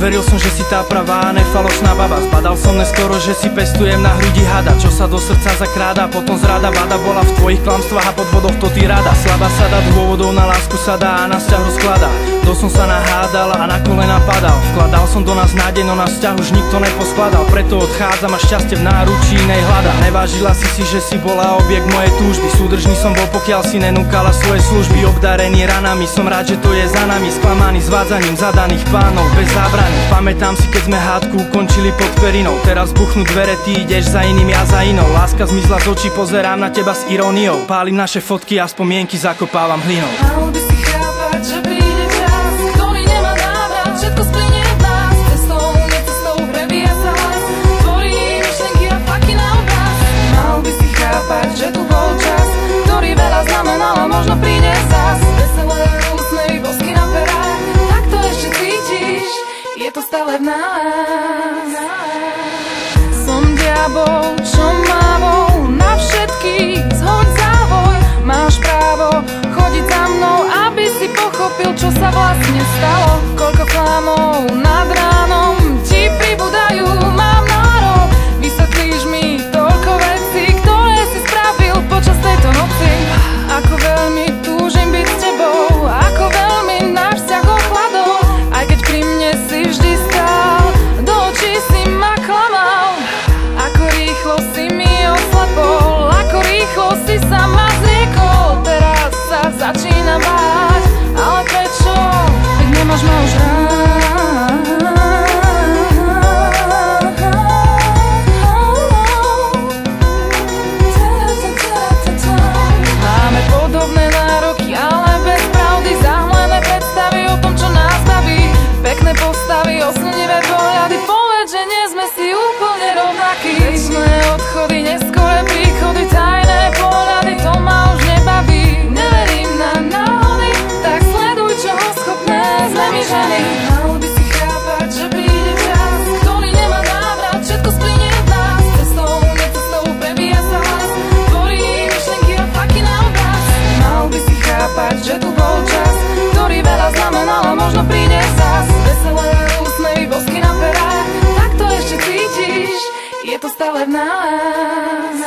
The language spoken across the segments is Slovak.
Veril som, že si tá pravá, nefalošná baba. Zbadal som neskoro, že si pestujem na hrudi hada, čo sa do srdca zakráda, potom zrada. Vada bola v tvojich klamstvách a podvodoch, to ty rada. Slabá sa dá, dôvodov na lásku sa dá a na vzťah rozkladá. To som sa nahádal a na kolena padal. Vkladal som do nás nádej, no na vzťah už nikto neposkladal. Preto odchádzam a šťastie v náručí nej hľadám. Nevážila si, že si bola objekt mojej túžby. Súdržný som bol, pokiaľ si nenúkala svoje služby. Obdarený ranami, som rád, že to je za nami. Sklamaný zvádzaním zadaných pánov bez zábrany. Pamätám si, keď sme hádku ukončili pod perinou. Teraz buchnú dvere, ty ideš za iným, ja za inou. Láska zmizla z očí, pozerám na teba s iróniou. Pálim naše fotky a spomienky zakopávam hlinou. Mal by si chápať, že príde čas, ktorý nemá návrat, všetko splynie v nás. Cestou, necestou prebíja sa hlas, tvorí myšlenky a faky na obraz. Mal by si chápať, že tu bol čas, ktorý veľa znamenal a možno príde zas. Veselé úsmevy, bosky na perách, tak to ešte cítiš, je to stále v nás. Som diabol, čo mávou na všetkých, zhoď závoj. Máš právo chodiť za mnou, aby si pochopil, čo sa vlastne stalo. Koľko klamov nad ránom ti pribúdajú, mám nárok. Vysvetlíš mi toľko vecí, ktoré si spravil počas tejto noci. Ako veľmi túžim byť s tebou, ako veľmi náš vzťah ochladol. Aj keď pri mne si vždy stál, do očí si ma klamal. Ako rýchlo si mi oslabol, ako rýchlo si sa ma zriekol. Teraz sa začínam báť, ale prečo? Veď nemáš ma už rád. Máme podobné nároky, ale bez pravdy. Zahmlené predstavy o tom, čo nás baví. Pekné postavy, oslnivé pohľady. Povedz, že nie sme si úplne rovnakí. Večné odchody, neskoré príchody, tajné pohľady, to ma už nebaví. Neverím na náhody, tak sleduj, čoho schopné sme my ženy. Mal by si chápať, že príde čas, ktorý nemá návrat, všetko splynie v nás. Cestou, necestou prebíja sa hlas, tvorí myšlenky a faky na obraz. Mal by si chápať, že tu bol čas, ktorý veľa znamenal a možno príde zas. Veselé úsmevy, bosky na perách, tak to ešte cítiš, je to stále v nás.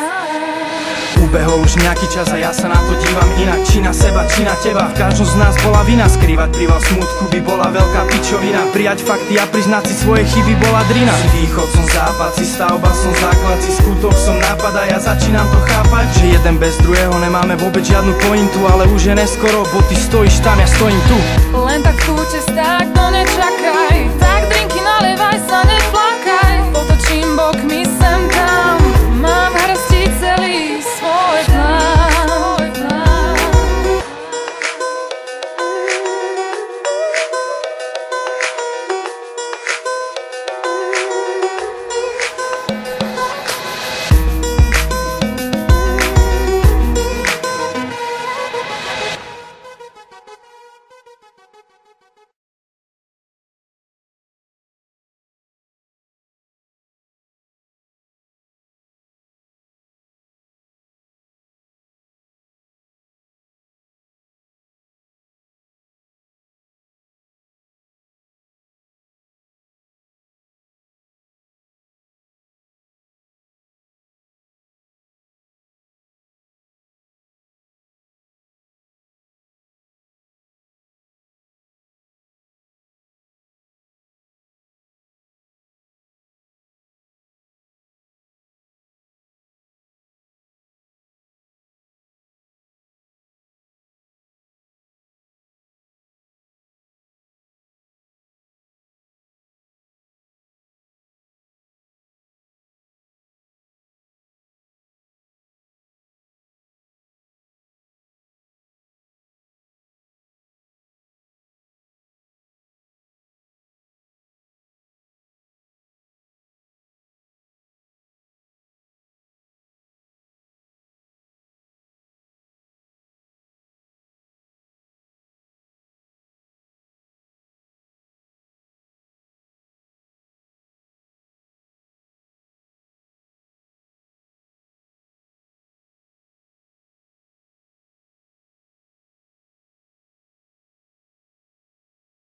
Ubehol už nejaký čas a ja sa na to dívam inak. Či na seba, či na teba, v každom z nás bola vina. Skrývať príval smutku by bola veľká pičovina. Prijať fakty a priznať si svoje chyby bola drina. Si východ, som západ, si stavba, som základ, si skutok, som nápad a ja začínam to chápať, že jeden bez druhého nemáme vôbec žiadnu pointu. Ale už je neskoro, bo ty stojíš tam, ja stojím tu. Len tak v kúte stáť, no nečakaj, tak drinky nalievaj sa, neplakaj.